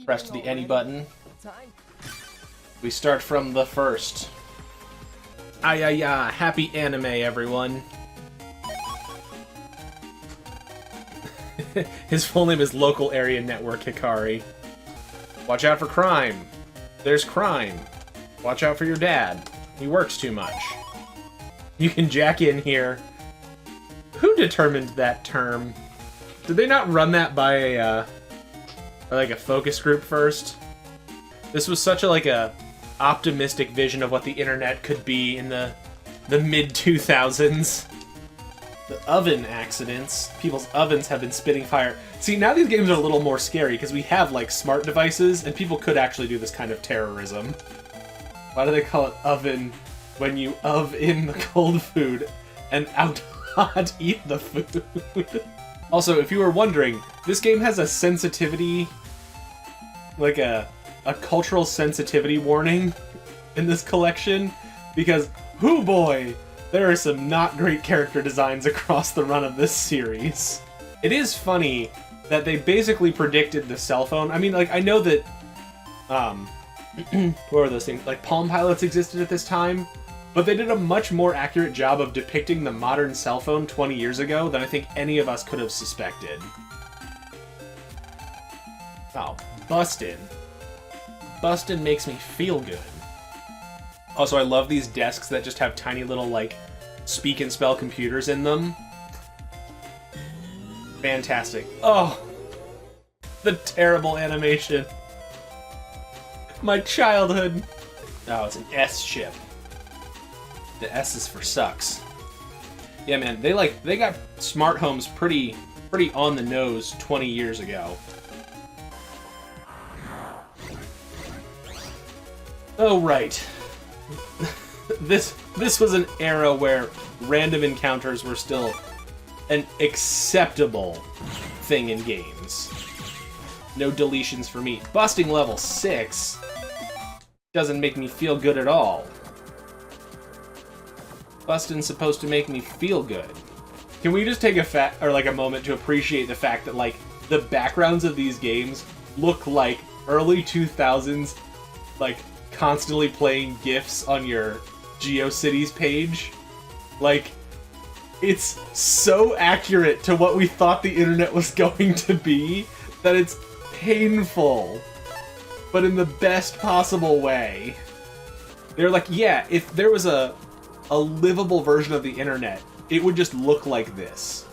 Press the any button. We start from the first. Happy anime, everyone. His full name is Local Area Network Hikari. Watch out for crime. There's crime. Watch out for your dad. He works too much. You can jack in here. Who determined that term? Did they not run that by a focus group first? This was such a optimistic vision of what the internet could be in the mid-2000s. The oven accidents. People's ovens have been spitting fire. See, now these games are a little more scary because we have, smart devices, and people could actually do this kind of terrorism. Why do they call it oven when you in the cold food and out hot eat the food? Also, if you were wondering, this game has a sensitivity, a cultural sensitivity warning in this collection, because, hoo boy, there are some not great character designs across the run of this series. It is funny that they basically predicted the cell phone. I mean, I know that, what were those things? Palm Pilots existed at this time, but they did a much more accurate job of depicting the modern cell phone 20 years ago than I think any of us could have suspected. Oh, bustin'. Bustin' makes me feel good. Also, I love these desks that just have tiny little, speak and spell computers in them. Fantastic. Oh, the terrible animation. My childhood. Oh, it's an S chip. The S is for sucks. Yeah, man, they got smart homes pretty on the nose 20 years ago. Oh, right. This was an era where random encounters were still an acceptable thing in games. No deletions for me. Busting level 6 doesn't make me feel good at all. Busting's supposed to make me feel good. Can we just take a moment to appreciate the fact that the backgrounds of these games look like early 2000s constantly playing GIFs on your GeoCities page? It's so accurate to what we thought the internet was going to be that it's painful, but in the best possible way. They're yeah, if there was a livable version of the internet, it would just look like this.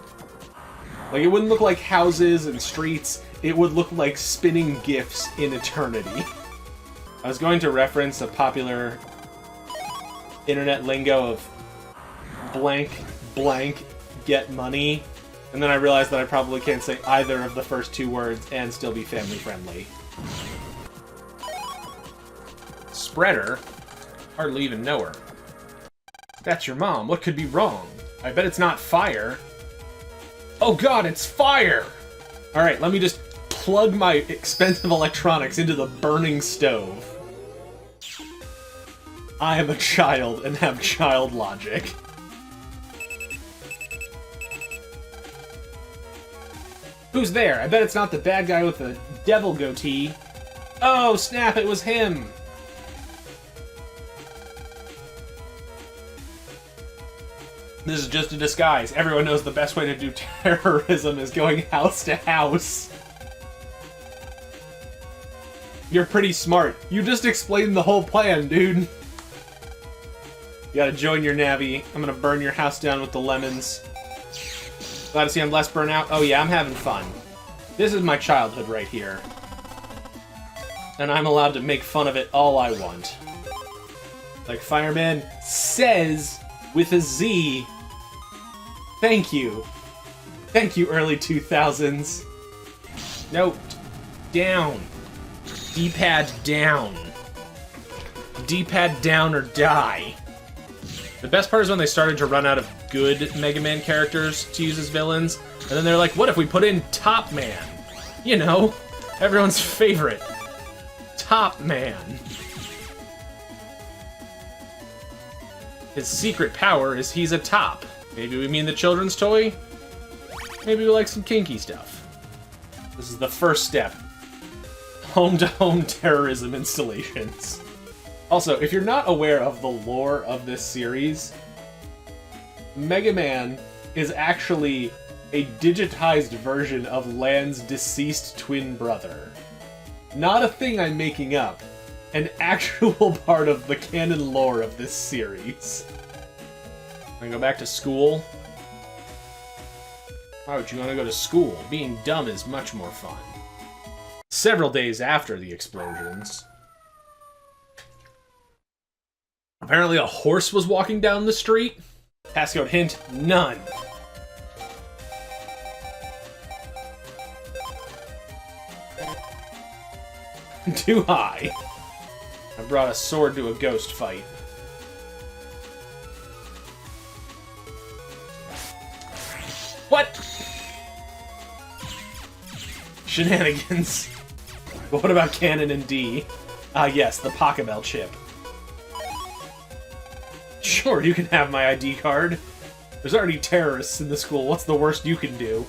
It wouldn't look like houses and streets, it would look like spinning GIFs in eternity. I was going to reference a popular internet lingo of blank, get money, and then I realized that I probably can't say either of the first two words and still be family friendly. Spreader? Hardly even know her. That's your mom. What could be wrong? I bet it's not fire. Oh god, it's fire! Alright, let me just plug my expensive electronics into the burning stove. I am a child and have child logic. Who's there? I bet it's not the bad guy with the devil goatee. Oh, snap, it was him! This is just a disguise. Everyone knows the best way to do terrorism is going house to house. You're pretty smart. You just explained the whole plan, dude. You gotta join your navvy. I'm gonna burn your house down with the lemons. Glad to see I'm less burnt out. Oh yeah, I'm having fun. This is my childhood right here. And I'm allowed to make fun of it all I want. Like Fireman says with a Z. Thank you. Thank you, early 2000s. Note. Down. D-pad down. D-pad down or die. The best part is when they started to run out of good Mega Man characters to use as villains, and then they're like, what if we put in Top Man? You know, everyone's favorite. Top Man. His secret power is he's a top. Maybe we mean the children's toy? Maybe we like some kinky stuff. This is the first step. home-to-home terrorism installations. Also, if you're not aware of the lore of this series, Mega Man is actually a digitized version of Lan's deceased twin brother. Not a thing I'm making up. An actual part of the canon lore of this series. I'm gonna go back to school. Why would you want to go to school? Being dumb is much more fun. Several days after the explosions. Apparently a horse was walking down the street. Passcode hint, none. Too high. I brought a sword to a ghost fight. What? Shenanigans. But what about Canon and D? Ah, yes, the Pokebell chip. Sure, you can have my ID card. There's already terrorists in the school. What's the worst you can do?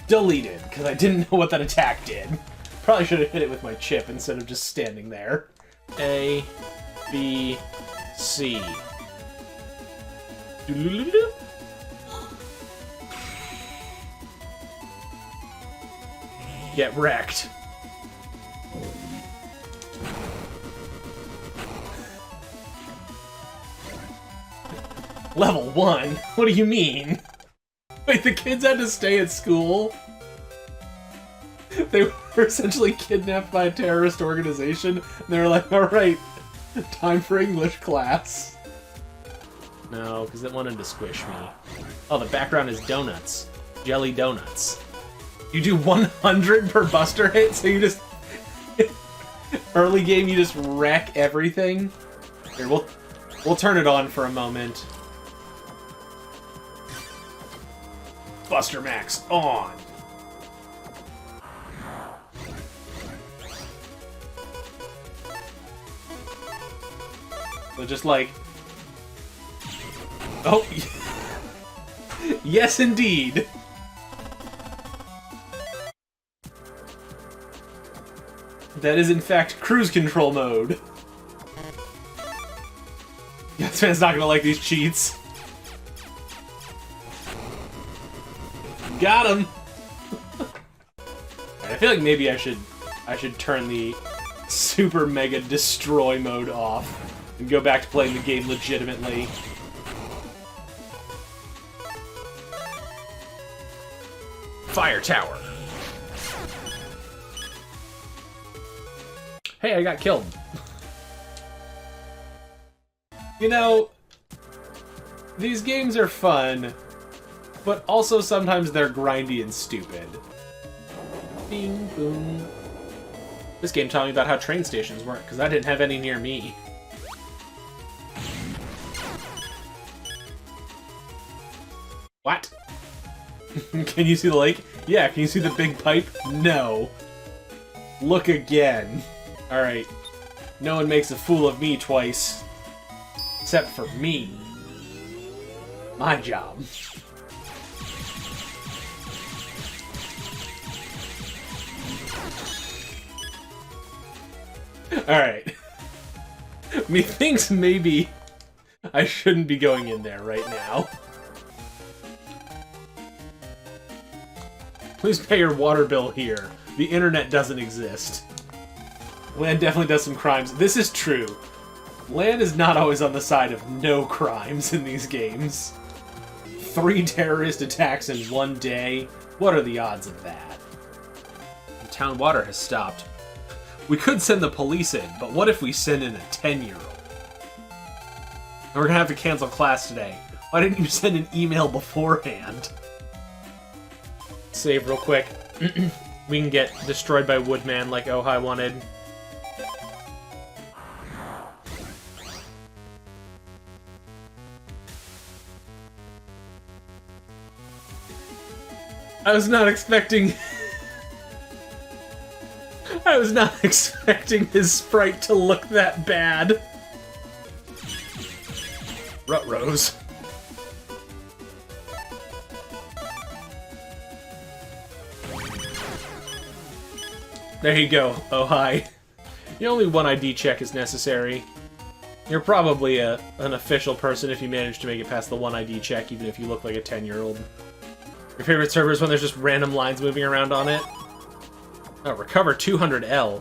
Deleted, because I didn't know what that attack did. Probably should have hit it with my chip instead of just standing there. A, B, C. Get wrecked. Level 1? What do you mean? Wait, the kids had to stay at school? They were essentially kidnapped by a terrorist organization, and they were like, alright, time for English class. No, because it wanted to squish me. Oh, the background is donuts. Jelly donuts. You do 100 per buster hit, so you just... early game, you just wreck everything? Here, we'll turn it on for a moment. Buster Max on! So just like... Oh! Yes, indeed! That is, in fact, cruise control mode. This man's not gonna like these cheats. Got him! I feel like maybe I should turn the Super Mega Destroy mode off and go back to playing the game legitimately. Fire Tower. Hey, I got killed. You know, these games are fun, but also sometimes they're grindy and stupid. Bing, boom. This game taught me about how train stations work, because I didn't have any near me. What? Can you see the lake? Yeah, can you see the big pipe? No. Look again. Alright. No one makes a fool of me twice. Except for me. My job. Alright. Methinks maybe I shouldn't be going in there right now. Please pay your water bill here. The internet doesn't exist. Lan definitely does some crimes. This is true. Lan is not always on the side of no crimes in these games. 3 terrorist attacks in one day? What are the odds of that? The town water has stopped. We could send the police in, but what if we send in a 10-year-old? We're gonna have to cancel class today. Why didn't you send an email beforehand? Save real quick. We can get destroyed by Woodman like Ojai wanted. I was not expecting... I was not expecting his sprite to look that bad. Rutrose. There you go. Oh, hi. Only one ID check is necessary. You're probably an official person if you manage to make it past the one ID check, even if you look like a 10-year-old. Your favorite server is when there's just random lines moving around on it? Oh, recover 200L.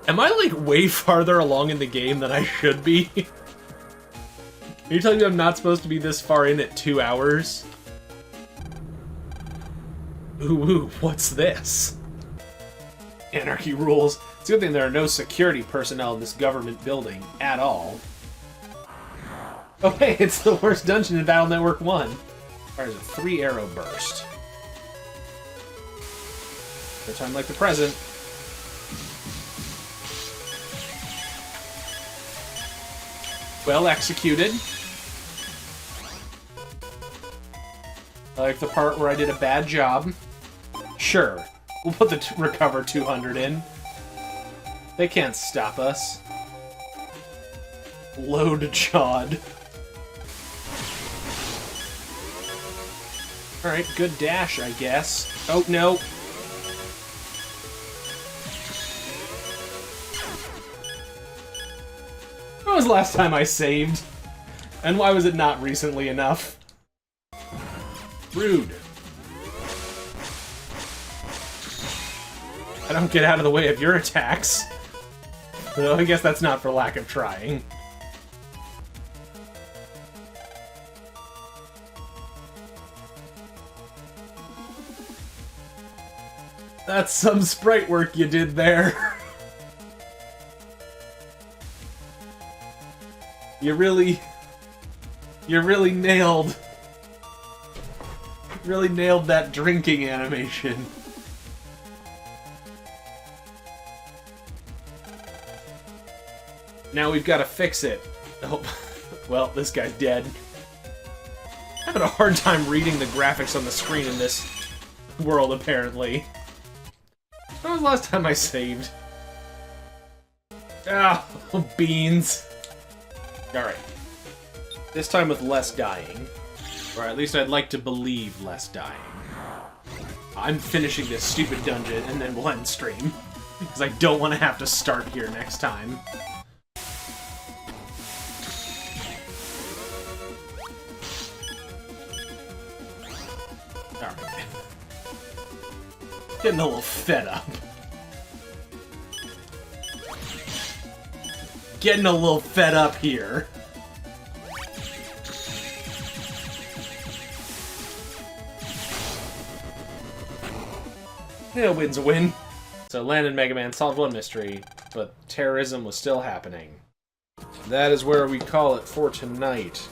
Am I, like, way farther along in the game than I should be? Are you telling me I'm not supposed to be this far in at 2 hours? Ooh, what's this? Anarchy rules. It's a good thing there are no security personnel in this government building at all. Oh hey, it's the worst dungeon in Battle Network 1. There's a 3-arrow burst. No time like the present. Well executed. I like the part where I did a bad job. Sure, we'll put the recover 200 in. They can't stop us. Load jawed. Alright, good dash, I guess. Oh, no. When was the last time I saved? And why was it not recently enough? Rude. I don't get out of the way of your attacks. So I guess that's not for lack of trying. That's some sprite work you did there. You really nailed that drinking animation. Now we've got to fix it. Oh, well, this guy's dead. I'm having a hard time reading the graphics on the screen in this world, apparently. When was the last time I saved? Ah, beans. Alright. This time with less dying. Or at least I'd like to believe less dying. I'm finishing this stupid dungeon and then we'll end stream. Because I don't want to have to start here next time. Alright. Getting a little fed up. Getting a little fed up here. Yeah, win's a win. So Land and Mega Man solved one mystery, but terrorism was still happening. That is where we call it for tonight.